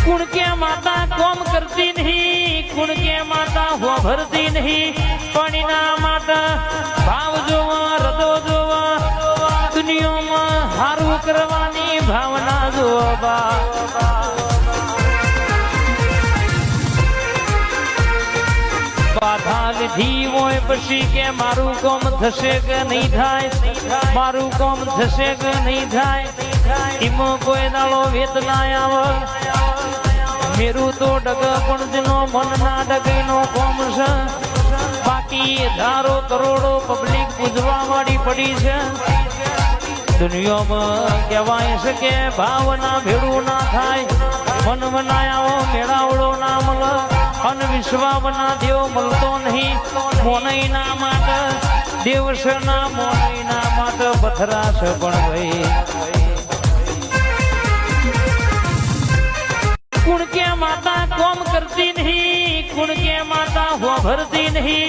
कुण के माता कोम करती नहीं, कुण के माता हो भरती नहीं, पाणीना माता भाव जोवा हृदय जोवा, दुनिया में हारू करवानी भावना जोवा। बाधा लीधी होय पछी के मारू कोम थशे के नहीं थाय, मारू कोम थशे के नहीं थाय, इमो कोई दाड़ो वेत ना आवे। मेरू तो डग पण जनो मन ना डगे नो कोम छे, बाकी हजारों करोड़ों पब्लिक पूजवा वाली पड़ी छे। दुनिया में कहेवाय छे के भावना भेड़ू ना थाय, मन मनायाओ मेळावड़ो ना मळे, अन विश्वा बना देव मलतो नहीं, मोनई ना माट देवश ना मोनई ना माट बथरा छे पण भाई। कुण के माता कोम करती नहीं, कुण के माता हो भरती नहीं,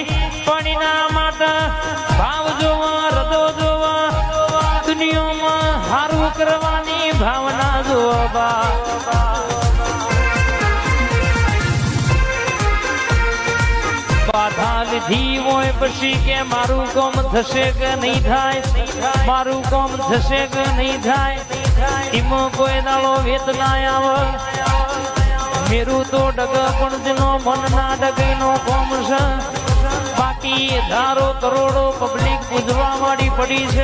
पाणीना माता भाव जोवा हृदय जोवा, दुनिया में हारू करवानी भावना जोवा। बाधा लीधी होय पछी के मारू कोम थशे के नहीं थाय, मारू कोम थशे के नहीं थाय, इमो कोई दाड़ो वेत ना आवे। मेरू तो डग पण जनो मन ना डगे नो कोम छे, बाकी हजारों करोड़ों पब्लिक पूजवा वाली पड़ी छे।